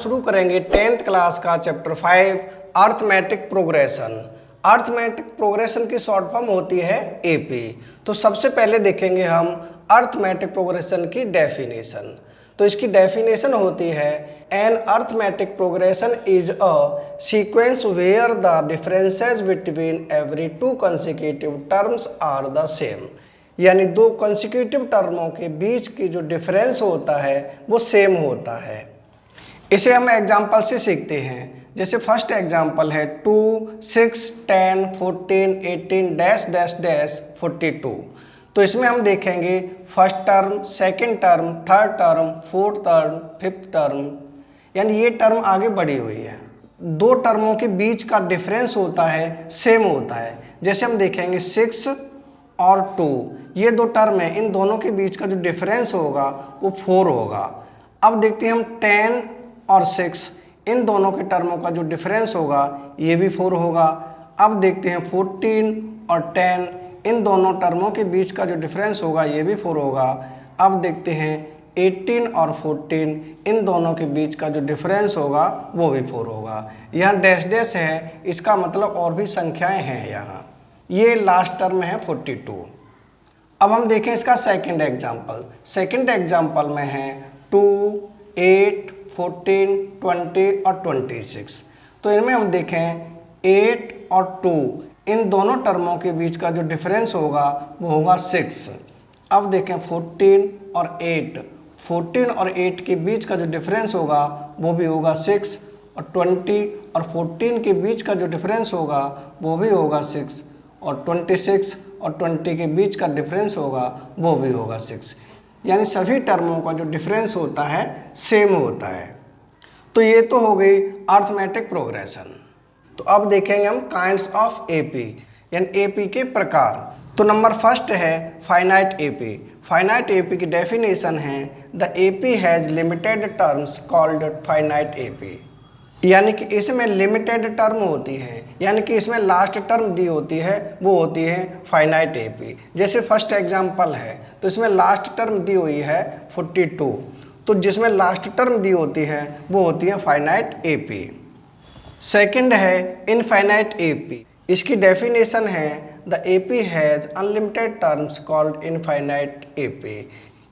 शुरू करेंगे 10th class का chapter 5 arithmetic progression. Arithmetic progression की शॉर्ट फॉर्म होती है एपी। तो सबसे पहले देखेंगे हम अर्थमेटिक प्रोग्रेशन की डेफिनेशन। तो इसकी डेफिनेशन होती है an arithmetic progression is a sequence where the differences between every two consecutive terms are the same. यानी दो कंसेक्यूटिव टर्मों के बीच की जो डिफरेंस होता है वो सेम होता है। इसे हम एग्जाम्पल से सीखते हैं। जैसे फर्स्ट एग्जाम्पल है 2, 6, 10, 14, 18 डैश डैश डैश 42। तो इसमें हम देखेंगे first term, second term, third term, fourth term, fifth term, यानी ये टर्म आगे बढ़ी हुई है। दो टर्मों के बीच का डिफरेंस होता है सेम होता है। जैसे हम देखेंगे 6 और 2, ये दो टर्म है, इन दोनों के बीच का जो डिफरेंस होगा वो 4 होगा। अब देखते हैं हम 10 और 6, इन दोनों के टर्मों का जो डिफरेंस होगा ये भी 4 होगा। अब देखते हैं 14 और 10, इन दोनों टर्मों के बीच का जो डिफरेंस होगा ये भी 4 होगा। अब देखते हैं 18 और 14, इन दोनों के बीच का जो डिफरेंस होगा वो भी 4 होगा। यहाँ डैश डैश है, इसका मतलब और भी संख्याएं हैं यहाँ। ये लास्ट टर्म है 42। अब हम देखें इसका सेकंड एग्जाम्पल। सेकंड एग्जाम्पल में है 2, 8, 14, 20 और 26। तो इनमें हम देखें 8 और 2, इन दोनों टर्मों के बीच का जो डिफरेंस होगा वो होगा 6। अब देखें 14 और 8, 14 और 8 के बीच का जो डिफरेंस होगा वो भी होगा 6, और 20 और 14 के बीच का जो डिफरेंस होगा वो भी होगा 6, और 26 और 20 के बीच का डिफरेंस होगा वो भी होगा 6। यानी सभी टर्मों का जो डिफरेंस होता है सेम होता है। तो ये तो हो गई अर्थमेटिक प्रोग्रेशन। तो अब देखेंगे हम काइंड्स ऑफ एपी, यानी एपी के प्रकार। तो नंबर फर्स्ट है फाइनाइट एपी। फाइनाइट एपी की डेफिनेशन है the AP has limited terms called finite AP. यानी कि इसमें लिमिटेड टर्म होती है, यानी कि इसमें लास्ट टर्म दी होती है वो होती है फाइनाइट एपी। जैसे फर्स्ट एग्जांपल है तो इसमें लास्ट टर्म दी हुई है 42, तो जिसमें लास्ट टर्म दी होती है वो होती है फाइनाइट एपी। सेकंड है इनफाइनाइट एपी। इसकी डेफिनेशन है the AP has unlimited terms called infinite AP.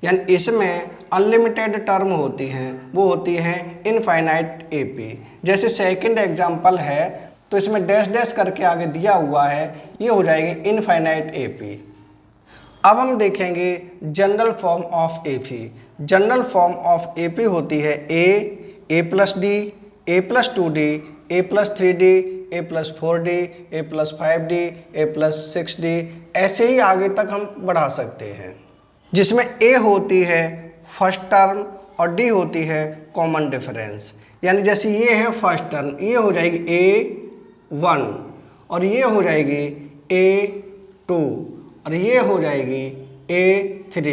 यानी इसमें अनलिमिटेड टर्म होती हैं वो होती है इनफाइनाइट एपी। जैसे सेकंड एग्जांपल है तो इसमें डैश डैश करके आगे दिया हुआ है, ये हो जाएगी इनफाइनाइट एपी। अब हम देखेंगे general form of AP. General form of AP होती है ए प्लस डी, ए प्लस 2d, ए प्लस 3d, ए प्लस 4d, ए प्लस 5d, ए प्लस 6d, ऐसे ही आगे तक हम बढ़ा सकते हैं। जिसमें ए होती है फर्स्ट टर्म और डी होती है कॉमन डिफरेंस। यानी जैसे ये है फर्स्ट टर्म, ये हो जाएगी A1 और ये हो जाएगी A2 और ये हो जाएगी A3,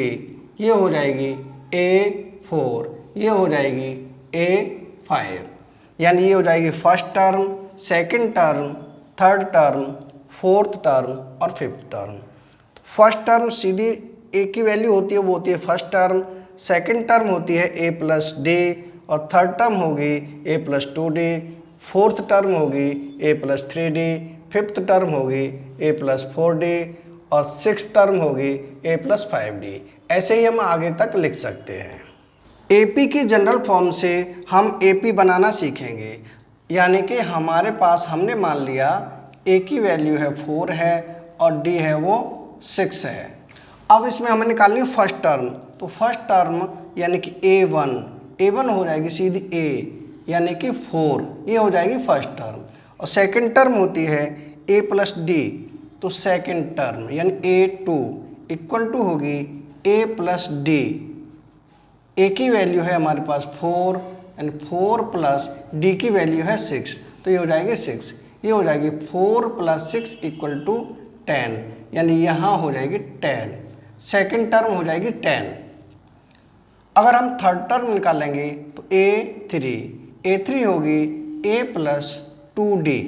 ये हो जाएगी A4, ये हो जाएगी A5। यानी ये हो जाएगी first term, second term, third term, fourth term और फिफ्थ टर्म। फर्स्ट टर्म सीधी ए की वैल्यू होती है वो होती है फर्स्ट टर्म, सेकंड टर्म होती है ए प्लस डी और थर्ड टर्म होगी ए प्लस 2d, फोर्थ टर्म होगी ए प्लस 3d, फिफ्थ टर्म होगी ए प्लस 4d और सिक्स टर्म होगी ए प्लस 5d। ऐसे ही हम आगे तक लिख सकते हैं। एपी की जनरल फॉर्म से हम एपी बनाना सीखेंगे। यानी कि हमारे पास हमने मान लिया ए की वैल्यू है 4 है और डी है वो 6 है। अब इसमें हमें निकालनी है फर्स्ट टर्म। तो फर्स्ट टर्म यानी कि A1 हो जाएगी सीधी A यानी कि 4, ये हो जाएगी फर्स्ट टर्म। और सेकंड टर्म होती है A प्लस डी, तो सेकंड टर्म यानी A2 इक्वल टू होगी A प्लस डी। A की वैल्यू है हमारे पास 4 एंड 4 प्लस डी की वैल्यू है 6, तो ये हो जाएगी 6। ये हो जाएगी 4 प्लस 6 इक्वल टू 10, यानी यहाँ हो जाएगी 10। सेकंड टर्म हो जाएगी 10। अगर हम थर्ड टर्म निकालेंगे तो A3 होगी A प्लस 2d।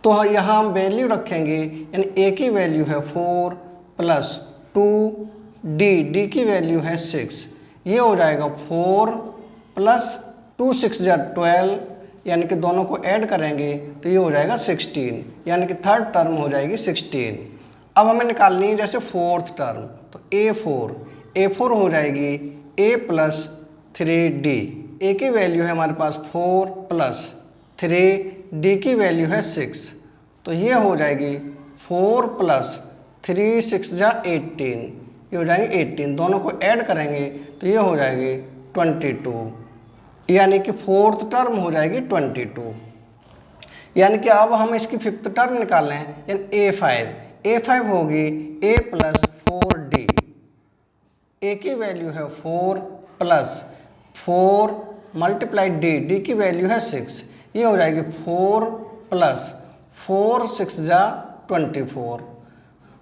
तो यहाँ हम वैल्यू रखेंगे, यानी A की वैल्यू है 4 प्लस 2d, डी की वैल्यू है 6, ये हो जाएगा 4 प्लस 2 6 जा 12, यानी कि दोनों को ऐड करेंगे तो ये हो जाएगा 16, यानी कि थर्ड टर्म हो जाएगी 16। अब हमें निकालनी है जैसे फोर्थ टर्म, तो A4 हो जाएगी A प्लस 3D। A की वैल्यू है हमारे पास 4 प्लस 3, D की वैल्यू है 6, तो ये हो जाएगी 4 प्लस 3 6 जा 18, ये हो जाएगी 18। दोनों को ऐड करेंगे तो ये हो जाएगी 22, यानी कि फोर्थ टर्म हो जाएगी 22। यानी कि अब हम इसकी फिफ्थ टर्म निकाल रहे हैं, यानी A5 होगी A प्लस 4D। A की वैल्यू है 4 प्लस 4 मल्टीप्लाई D की वैल्यू है 6, ये हो जाएगी 4 प्लस 4 6 जा 24।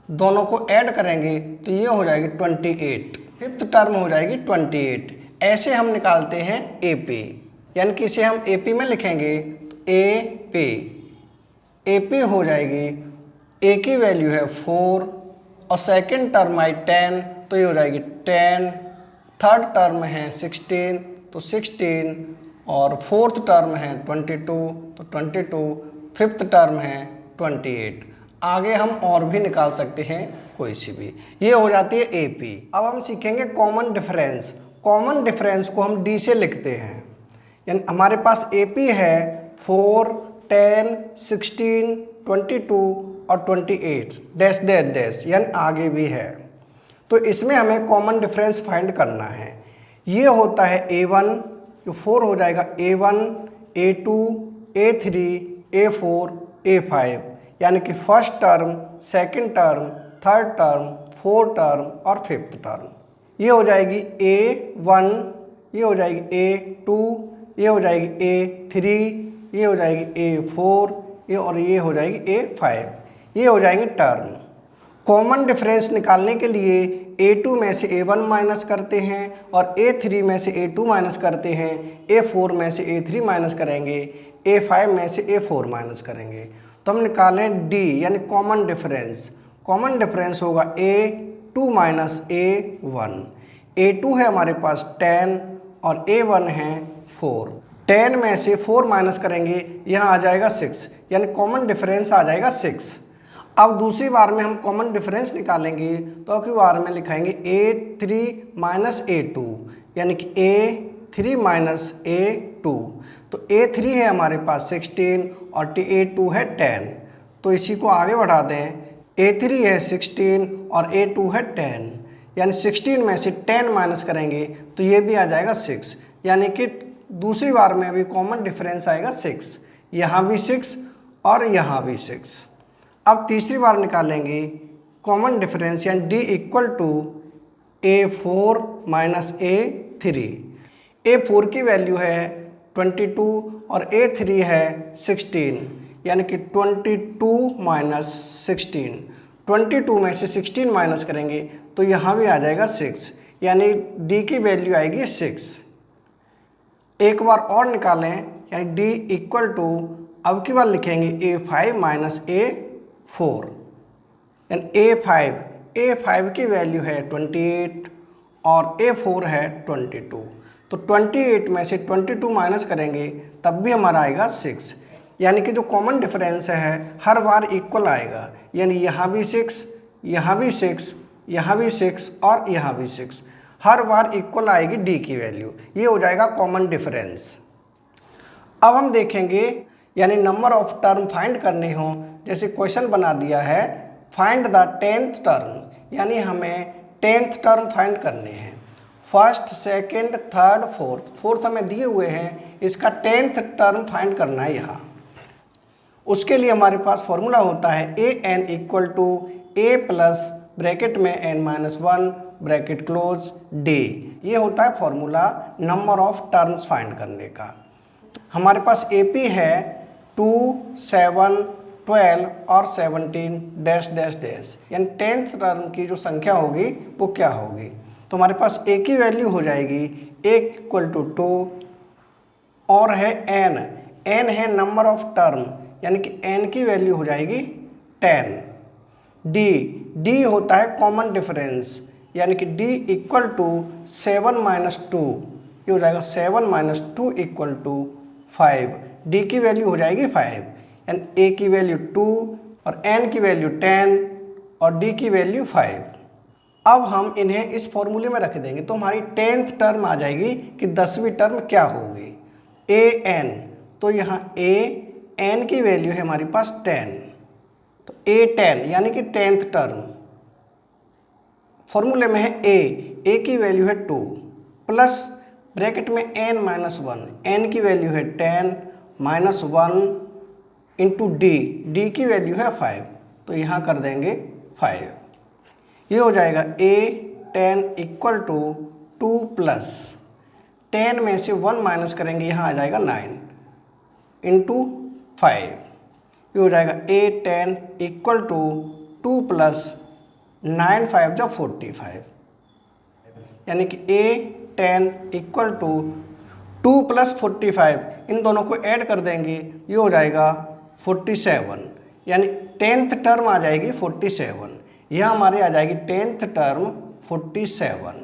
दोनों को ऐड करेंगे तो ये हो जाएगी 28, फिफ्थ टर्म हो जाएगी 28। ऐसे हम निकालते हैं AP, यानी कि इसे हम AP में लिखेंगे तो AP हो जाएगी, A की वैल्यू है 4 और सेकंड टर्म आई 10, तो ये हो जाएगी 10, थर्ड टर्म है 16 तो 16, और फोर्थ टर्म है 22 तो 22, फिफ्थ टर्म है 28। आगे हम और भी निकाल सकते हैं कोई सी भी, ये हो जाती है AP। अब हम सीखेंगे कॉमन डिफरेंस। कॉमन डिफरेंस को हम D से लिखते हैं, यानी हमारे पास AP है 4 10 16 22 और 28 डैश डैश डैश, यानी आगे भी है। तो इसमें हमें कॉमन डिफरेंस फाइंड करना है। ये होता है A1, जो 4 हो जाएगा A1 A2 A3 A4 A5, यानी कि first term, second term, third term, fourth term और फिफ्थ टर्म। ये हो जाएगी A1, ये हो जाएगी A2, ये हो जाएगी A3, ये हो जाएगी A4, ये हो जाएगी A5, ये हो जाएंगी टर्म। कॉमन डिफरेंस निकालने के लिए A2 में से A1 माइनस करते हैं और A3 में से A2 माइनस करते हैं, A4 में से A3 माइनस करेंगे, A5 में से A4 माइनस करेंगे। तो हम निकालें D, यानी कॉमन डिफरेंस। कॉमन डिफरेंस होगा A2 माइनस A1। A2 है हमारे पास 10 और A1 है 4। 10 में से 4 माइनस करेंगे, यहाँ आ जाएगा 6, यानी कॉमन डिफरेंस आ जाएगा 6। अब दूसरी बार में हम कॉमन डिफरेंस निकालेंगे तो अगली बार में लिखाएंगे A3 माइनस A2, यानी कि A3 माइनस A2। तो A3 है हमारे पास 16 और A2 है 10, तो इसी को आगे बढ़ा दें। A3 है 16 और A2 है 10, यानी 16 में से 10 माइनस करेंगे तो ये भी आ जाएगा 6, यानी कि दूसरी बार में भी कॉमन डिफरेंस आएगा 6, यहाँ भी 6 और यहाँ भी 6। अब तीसरी बार निकालेंगे कॉमन डिफरेंस, यानी D equal to A4 minus A3। A4 की वैल्यू है 22 और A3 है 16, यानी कि 22 माइनस 16। 22 में से 16 माइनस करेंगे तो यहाँ भी आ जाएगा 6, यानी D की वैल्यू आएगी 6। एक बार और निकालें, यानी D इक्वल टू, अब की बार लिखेंगे A5 माइनस A4, यानी A5 की वैल्यू है 28 और A4 है 22। तो 28 में से 22 माइनस करेंगे तब भी हमारा आएगा 6, यानी कि जो कॉमन डिफरेंस है हर बार इक्वल आएगा, यानी यहाँ भी 6, यहाँ भी 6, यहाँ भी 6 और यहाँ भी 6, हर बार इक्वल आएगी D की वैल्यू। ये हो जाएगा कॉमन डिफरेंस। अब हम देखेंगे, यानी नंबर ऑफ टर्म फाइंड करने हो, जैसे क्वेश्चन बना दिया है फाइंड द 10th टर्म, यानी हमें 10th टर्म फाइंड करने हैं। फर्स्ट, सेकंड, थर्ड, फोर्थ हमें दिए हुए हैं, इसका 10th टर्म फाइंड करना है यहाँ। उसके लिए हमारे पास फॉर्मूला होता है an equal to a plus bracket में n-1 ब्रैकेट क्लोज d। ये होता है formula number of terms find करने का। हमारे पास AP है 2 7 12 और 17 डैश डैश डैश, यानी 10th टर्म की जो संख्या होगी वो क्या होगी। तो हमारे पास A की वैल्यू हो जाएगी A इक्वल टू 2 और है n है नंबर ऑफ टर्म, यानी कि n की वैल्यू हो जाएगी 10। D होता है कॉमन डिफरेंस, यानी कि D इक्वल टू 7 माइनस 2, ये हो जाएगा 7 माइनस 2 इक्वल टू 5। डी की वैल्यू हो जाएगी 5 एंड ए की वैल्यू 2 और एन की वैल्यू 10 और डी की वैल्यू 5। अब हम इन्हें इस फॉर्मूले में रख देंगे तो हमारी 10th टर्म आ जाएगी कि 10वीं टर्म क्या होगी, ए एन। तो यहाँ ए एन की वैल्यू है हमारे पास 10, तो ए 10 यानी कि 10th टर्म। फॉर्मूले में है ए की वैल्यू है 2 प्लस ब्रैकेट में एन माइनस 1, एन की वैल्यू है 10 माइनस 1 इंटू डी की वैल्यू है 5, तो यहाँ कर देंगे 5। ये हो जाएगा ए 10 इक्वल टू 2 प्लस 10 में से 1 माइनस करेंगे, यहाँ आ जाएगा 9 इंटू 5। ये हो जाएगा ए 10 इक्वल टू 2 प्लस 9 5 जो 45, यानी कि ए 10 इक्वल टू 2 प्लस 45, इन दोनों को ऐड कर देंगे, ये हो जाएगा 47, यानी 10th टर्म आ जाएगी 47। यहाँ हमारे आ जाएगी 10th टर्म 47।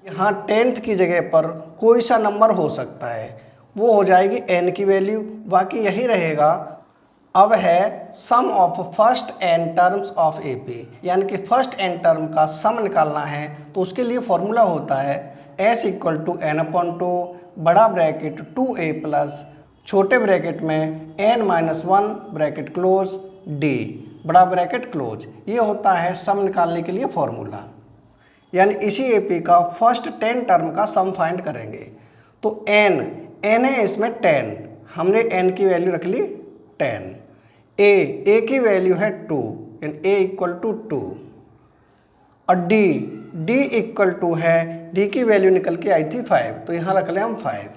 यहाँ 10th की जगह पर कोई सा नंबर हो सकता है, वो हो जाएगी n की वैल्यू, बाकी यही रहेगा। अब है sum of first n terms of AP, यानी कि फर्स्ट n टर्म का सम निकालना है, तो उसके लिए फॉर्मूला होता है s इक्वल टू n/2 बड़ा ब्रैकेट 2a प्लस छोटे ब्रैकेट में n minus 1 bracket close d बड़ा ब्रैकेट क्लोज। ये होता है सम निकालने के लिए फॉर्मूला, यानी इसी AP का फर्स्ट 10 टर्म का सम फाइंड करेंगे। तो n है इसमें 10, हमने n की वैल्यू रख ली 10। a की वैल्यू है 2 एंड a इक्वल टू 2 और d इक्वल टू है, d की वैल्यू निकल के आई थी 5, तो यहाँ रख लें हम 5।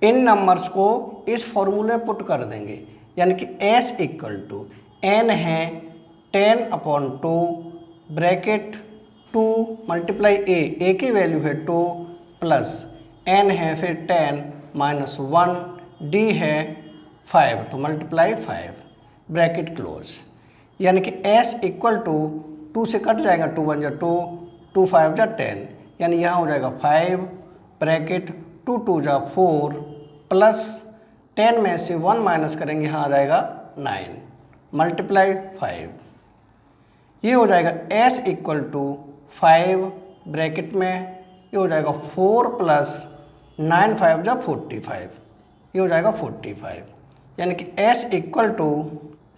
इन नंबर्स को इस फॉर्मूले पुट कर देंगे, यानी कि s इक्वल टू n है 10/2 ब्रैकेट 2 मल्टीप्लाई a की वैल्यू है 2 प्लस n है फिर 10 माइनस 1 d है 5, तो मल्टीप्लाई 5 ब्रैकेट क्लोज, यानी कि s इक्वल टू 2 से कट जाएगा, 2 1 जा 2, 2 5 जा 10, यानी यहाँ हो जाएगा 5 ब्रैकेट 2 2 जा 4 प्लस 10 में से 1 माइनस करेंगे, यहाँ आ जाएगा 9 मल्टीप्लाई 5। ये हो जाएगा s इक्वल टू 5 ब्रैकेट में, ये हो जाएगा 4 प्लस 9 5 जा 45, ये हो जाएगा 45, यानी कि s इक्वल टू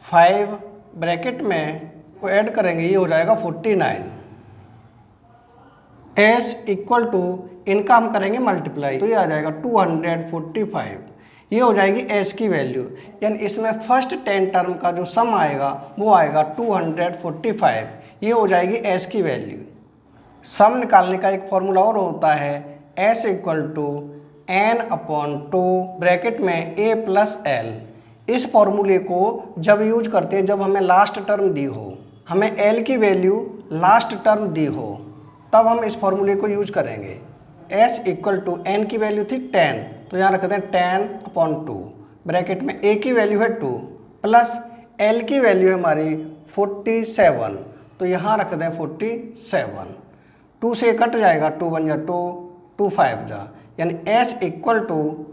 5 ब्रैकेट में को ऐड करेंगे, ये हो जाएगा 49। s इक्वल टू इनका हम करेंगे मल्टीप्लाई, तो ये आ जाएगा 245, ये हो जाएगी s की वैल्यू, यानी इसमें फर्स्ट 10 टर्म का जो सम आएगा वो आएगा 245, ये हो जाएगी s की वैल्यू। सम निकालने का एक फॉर्मूला और होता है s equal to n/2 bracket में a प्लस l। इस फॉर्मूले को जब यूज करते हैं जब हमें लास्ट टर्म दी हो, हमें l की वैल्यू लास्ट टर्म दी हो, तब हम इस फॉर्मूले को यूज करेंगे। s इक्वल टू n की वैल्यू थी 10, तो यहाँ रखते हैं 10/2 ब्रैकेट में a की वैल्यू है 2 प्लस l की वैल्यू है हमारी 47, तो यहाँ रख दें 47, 2 से कट जाएगा, 2 1 जा 2, 2 5 जा, यानी s इक्वल टू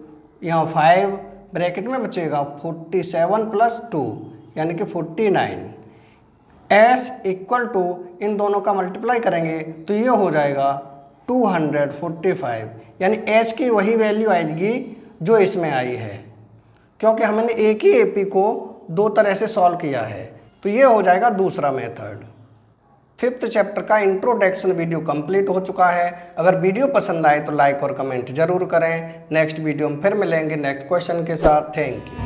यहाँ 5 ब्रैकेट में बचेगा 47 प्लस 2 यानी कि 49। s इक्वल टू इन दोनों का मल्टीप्लाई करेंगे तो ये हो जाएगा 245, यानी h की वही वैल्यू आएगी जो इसमें आई है, क्योंकि हमने एक ही AP को दो तरह से सॉल्व किया है, तो ये हो जाएगा दूसरा मेथड। 5th चैप्टर का इंट्रोडक्शन वीडियो कंप्लीट हो चुका है। अगर वीडियो पसंद आए तो लाइक और कमेंट जरूर करें। नेक्स्ट वीडियो में फिर मिलेंगे नेक्स्ट क्वेश्चन के साथ। Thank you.